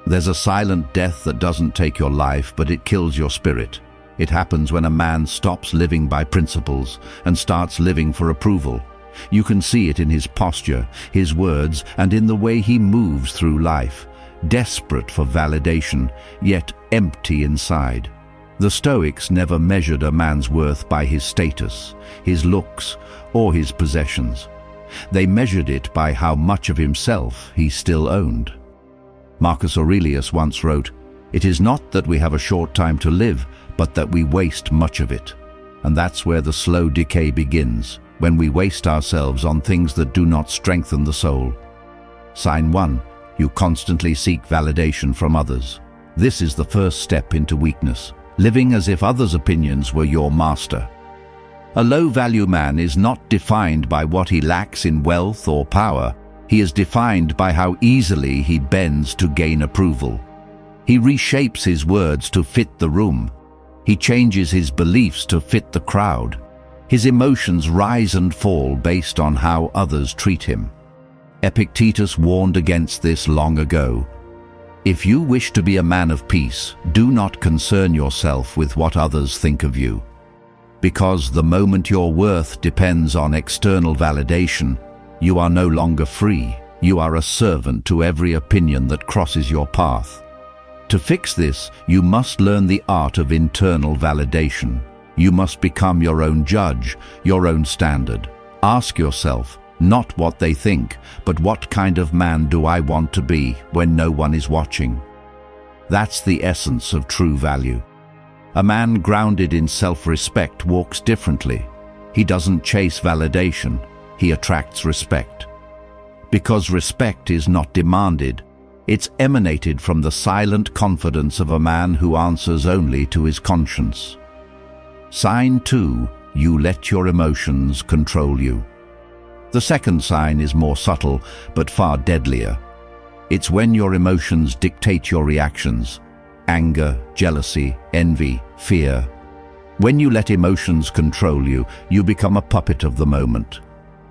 There's a silent death that doesn't take your life, but it kills your spirit. It happens when a man stops living by principles and starts living for approval. You can see it in his posture, his words, and in the way he moves through life, desperate for validation, yet empty inside. The Stoics never measured a man's worth by his status, his looks, or his possessions. They measured it by how much of himself he still owned. Marcus Aurelius once wrote, "It is not that we have a short time to live, but that we waste much of it." And that's where the slow decay begins, when we waste ourselves on things that do not strengthen the soul. Sign 1. You constantly seek validation from others. This is the first step into weakness, living as if others' opinions were your master. A low-value man is not defined by what he lacks in wealth or power. He is defined by how easily he bends to gain approval. He reshapes his words to fit the room. He changes his beliefs to fit the crowd. His emotions rise and fall based on how others treat him. Epictetus warned against this long ago. If you wish to be a man of peace, do not concern yourself with what others think of you. Because the moment your worth depends on external validation, you are no longer free. You are a servant to every opinion that crosses your path. To fix this, you must learn the art of internal validation. You must become your own judge, your own standard. Ask yourself, not what they think, but what kind of man do I want to be when no one is watching? That's the essence of true value. A man grounded in self-respect walks differently. He doesn't chase validation, he attracts respect. Because respect is not demanded, it's emanated from the silent confidence of a man who answers only to his conscience. Sign 2, you let your emotions control you. The second sign is more subtle, but far deadlier. It's when your emotions dictate your reactions. Anger, jealousy, envy, fear. When you let emotions control you, you become a puppet of the moment.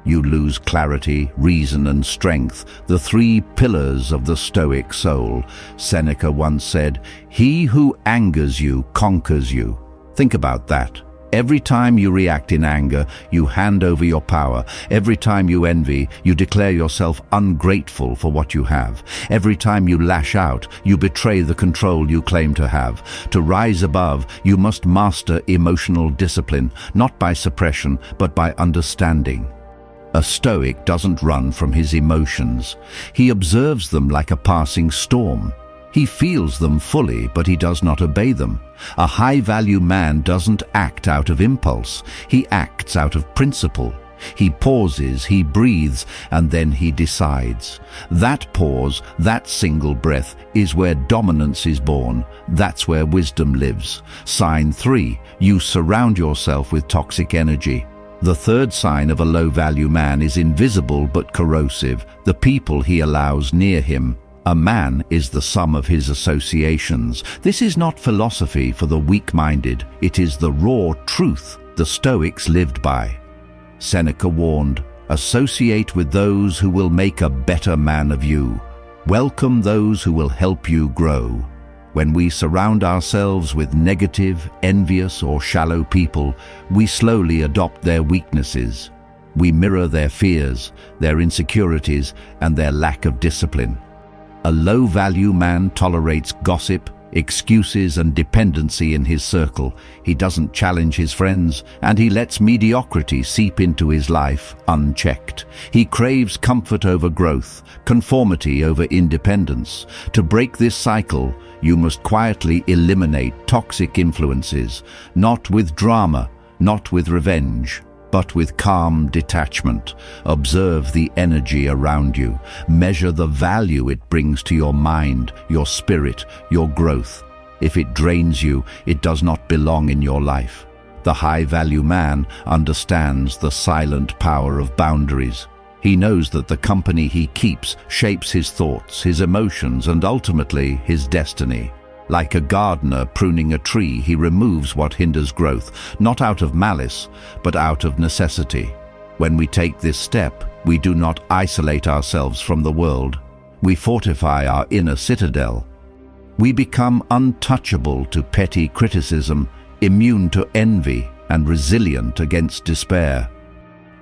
You lose clarity, reason, and strength, the 3 pillars of the Stoic soul. Seneca once said, "He who angers you conquers you." Think about that. Every time you react in anger, you hand over your power. Every time you envy, you declare yourself ungrateful for what you have. Every time you lash out, you betray the control you claim to have. To rise above, you must master emotional discipline, not by suppression, but by understanding. A Stoic doesn't run from his emotions. He observes them like a passing storm. He feels them fully, but he does not obey them. A high-value man doesn't act out of impulse. He acts out of principle. He pauses, he breathes, and then he decides. That pause, that single breath, is where dominance is born. That's where wisdom lives. Sign 3, you surround yourself with toxic energy. The third sign of a low-value man is invisible but corrosive, the people he allows near him. A man is the sum of his associations. This is not philosophy for the weak-minded. It is the raw truth the Stoics lived by. Seneca warned, "Associate with those who will make a better man of you. Welcome those who will help you grow." When we surround ourselves with negative, envious, or shallow people, we slowly adopt their weaknesses. We mirror their fears, their insecurities, and their lack of discipline. A low-value man tolerates gossip, excuses, and dependency in his circle. He doesn't challenge his friends, and he lets mediocrity seep into his life unchecked. He craves comfort over growth, conformity over independence. To break this cycle, you must quietly eliminate toxic influences, not with drama, not with revenge, but with calm detachment. Observe the energy around you. Measure the value it brings to your mind, your spirit, your growth. If it drains you, it does not belong in your life. The high-value man understands the silent power of boundaries. He knows that the company he keeps shapes his thoughts, his emotions, and ultimately his destiny. Like a gardener pruning a tree, he removes what hinders growth, not out of malice, but out of necessity. When we take this step, we do not isolate ourselves from the world. We fortify our inner citadel. We become untouchable to petty criticism, immune to envy, and resilient against despair.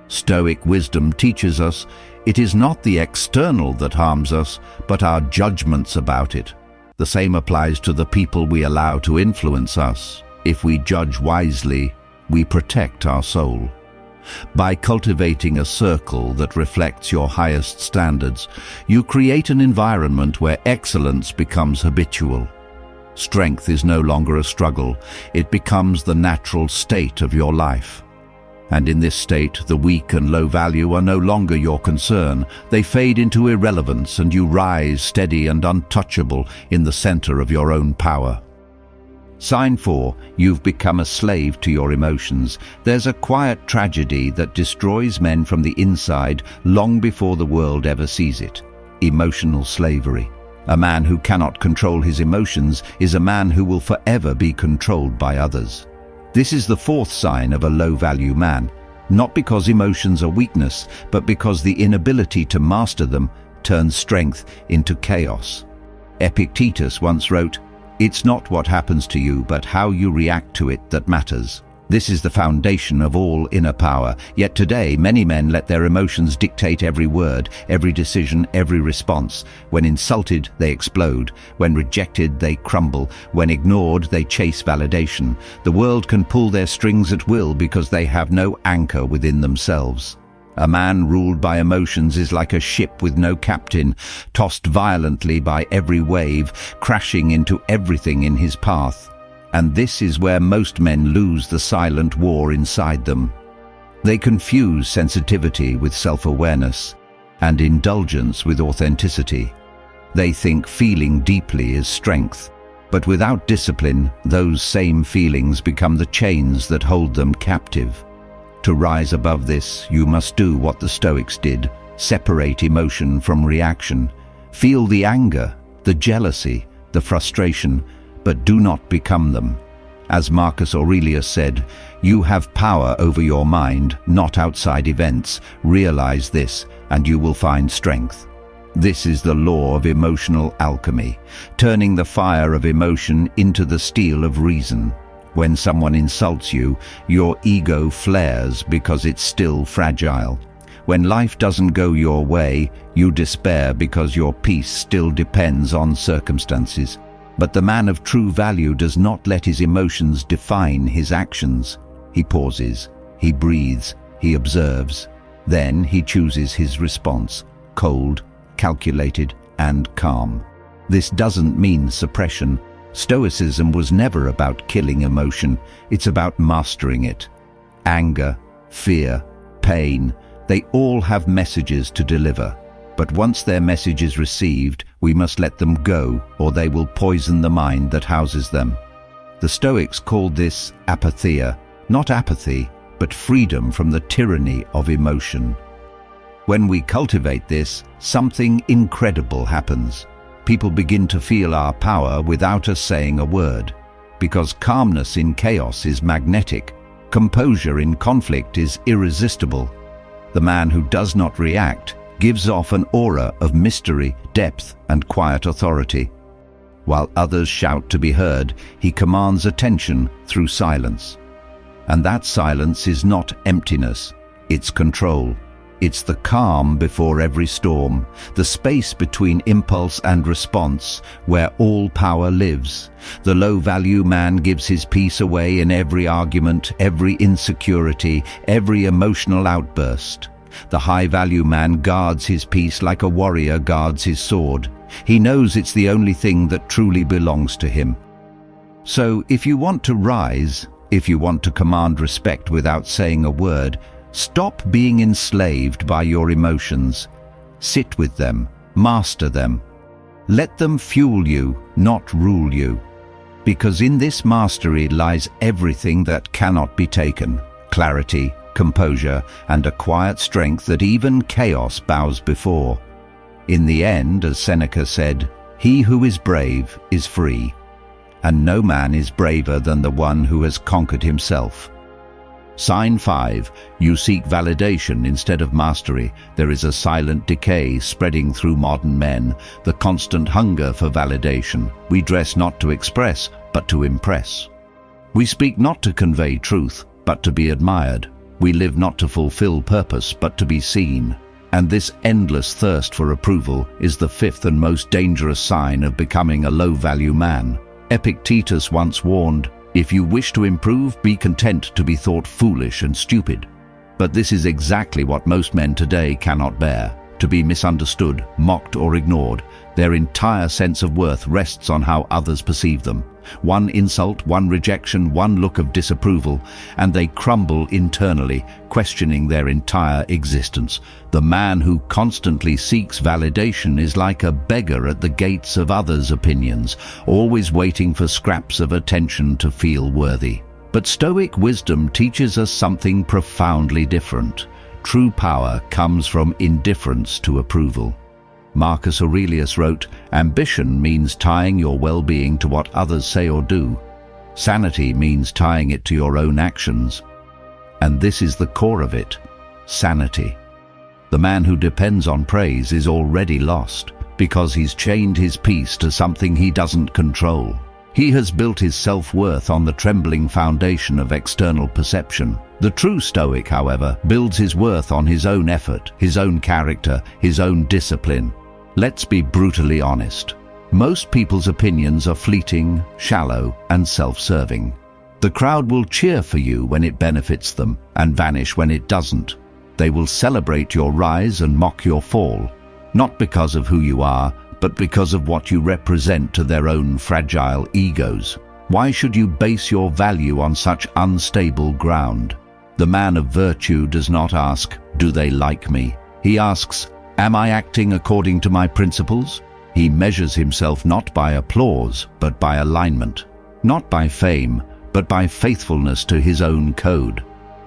Stoic wisdom teaches us it is not the external that harms us, but our judgments about it. The same applies to the people we allow to influence us. If we judge wisely, we protect our soul. By cultivating a circle that reflects your highest standards, you create an environment where excellence becomes habitual. Strength is no longer a struggle, it becomes the natural state of your life. And in this state, the weak and low value are no longer your concern. They fade into irrelevance and you rise steady and untouchable in the center of your own power. Sign 4. You've become a slave to your emotions. There's a quiet tragedy that destroys men from the inside long before the world ever sees it. Emotional slavery. A man who cannot control his emotions is a man who will forever be controlled by others. This is the 4th sign of a low-value man, not because emotions are weakness, but because the inability to master them turns strength into chaos. Epictetus once wrote, "It's not what happens to you, but how you react to it that matters." This is the foundation of all inner power, yet today many men let their emotions dictate every word, every decision, every response. When insulted, they explode. When rejected, they crumble. When ignored, they chase validation. The world can pull their strings at will because they have no anchor within themselves. A man ruled by emotions is like a ship with no captain, tossed violently by every wave, crashing into everything in his path. And this is where most men lose the silent war inside them. They confuse sensitivity with self-awareness and indulgence with authenticity. They think feeling deeply is strength, but without discipline, those same feelings become the chains that hold them captive. To rise above this, you must do what the Stoics did: separate emotion from reaction. Feel the anger, the jealousy, the frustration, but do not become them. As Marcus Aurelius said, "You have power over your mind, not outside events. Realize this, and you will find strength." This is the law of emotional alchemy, turning the fire of emotion into the steel of reason. When someone insults you, your ego flares because it's still fragile. When life doesn't go your way, you despair because your peace still depends on circumstances. But the man of true value does not let his emotions define his actions. He pauses, he breathes, he observes. Then he chooses his response: cold, calculated, and calm. This doesn't mean suppression. Stoicism was never about killing emotion. It's about mastering it. Anger, fear, pain, they all have messages to deliver. But once their message is received, we must let them go, or they will poison the mind that houses them. The Stoics called this apatheia, not apathy, but freedom from the tyranny of emotion. When we cultivate this, something incredible happens. People begin to feel our power without us saying a word. Because calmness in chaos is magnetic, composure in conflict is irresistible. The man who does not react gives off an aura of mystery, depth, and quiet authority. While others shout to be heard, he commands attention through silence. And that silence is not emptiness, it's control. It's the calm before every storm, the space between impulse and response, where all power lives. The low-value man gives his peace away in every argument, every insecurity, every emotional outburst. The high-value man guards his peace like a warrior guards his sword. He knows it's the only thing that truly belongs to him. So, if you want to rise, if you want to command respect without saying a word, stop being enslaved by your emotions. Sit with them, master them. Let them fuel you, not rule you. Because in this mastery lies everything that cannot be taken: clarity, composure, and a quiet strength that even chaos bows before. In the end, as Seneca said, "He who is brave is free," and no man is braver than the one who has conquered himself. Sign 5. You seek validation instead of mastery. There is a silent decay spreading through modern men, the constant hunger for validation. We dress not to express, but to impress. We speak not to convey truth, but to be admired. We live not to fulfill purpose, but to be seen. And this endless thirst for approval is the fifth and most dangerous sign of becoming a low-value man. Epictetus once warned, "If you wish to improve, be content to be thought foolish and stupid." But this is exactly what most men today cannot bear: to be misunderstood, mocked or ignored. Their entire sense of worth rests on how others perceive them. One insult, one rejection, one look of disapproval, and they crumble internally, questioning their entire existence. The man who constantly seeks validation is like a beggar at the gates of others' opinions, always waiting for scraps of attention to feel worthy. But Stoic wisdom teaches us something profoundly different. True power comes from indifference to approval. Marcus Aurelius wrote, "Ambition means tying your well-being to what others say or do. Sanity means tying it to your own actions." And this is the core of it: sanity. The man who depends on praise is already lost, because he's chained his peace to something he doesn't control. He has built his self-worth on the trembling foundation of external perception. The true Stoic, however, builds his worth on his own effort, his own character, his own discipline. Let's be brutally honest. Most people's opinions are fleeting, shallow, and self-serving. The crowd will cheer for you when it benefits them and vanish when it doesn't. They will celebrate your rise and mock your fall, not because of who you are, but because of what you represent to their own fragile egos. Why should you base your value on such unstable ground? The man of virtue does not ask, "Do they like me?" He asks, "Am I acting according to my principles?" He measures himself not by applause, but by alignment. Not by fame, but by faithfulness to his own code.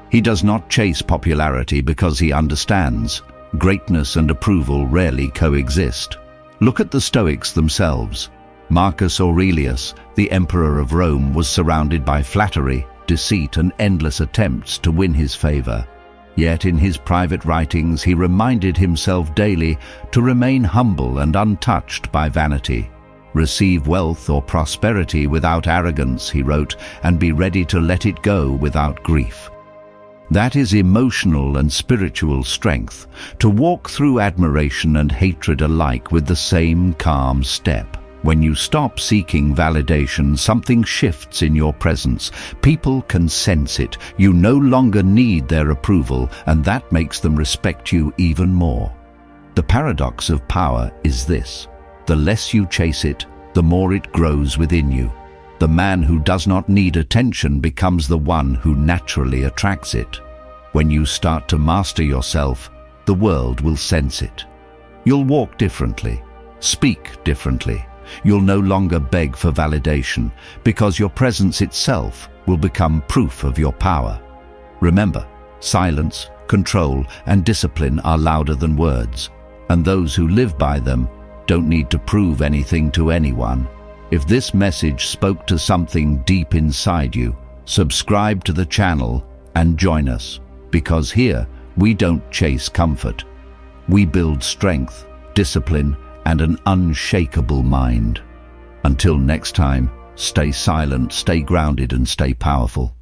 He does not chase popularity because he understands greatness and approval rarely coexist. Look at the Stoics themselves. Marcus Aurelius, the emperor of Rome, was surrounded by flattery, deceit, and endless attempts to win his favor. Yet in his private writings he reminded himself daily to remain humble and untouched by vanity. "Receive wealth or prosperity without arrogance," he wrote, "and be ready to let it go without grief." That is emotional and spiritual strength, to walk through admiration and hatred alike with the same calm step. When you stop seeking validation, something shifts in your presence. People can sense it. You no longer need their approval, and that makes them respect you even more. The paradox of power is this: the less you chase it, the more it grows within you. The man who does not need attention becomes the one who naturally attracts it. When you start to master yourself, the world will sense it. You'll walk differently, speak differently. You'll no longer beg for validation, because your presence itself will become proof of your power. Remember, silence, control, and discipline are louder than words, and those who live by them don't need to prove anything to anyone. If this message spoke to something deep inside you, subscribe to the channel and join us, because here we don't chase comfort. We build strength, discipline, and an unshakable mind. Until next time, stay silent, stay grounded, and stay powerful.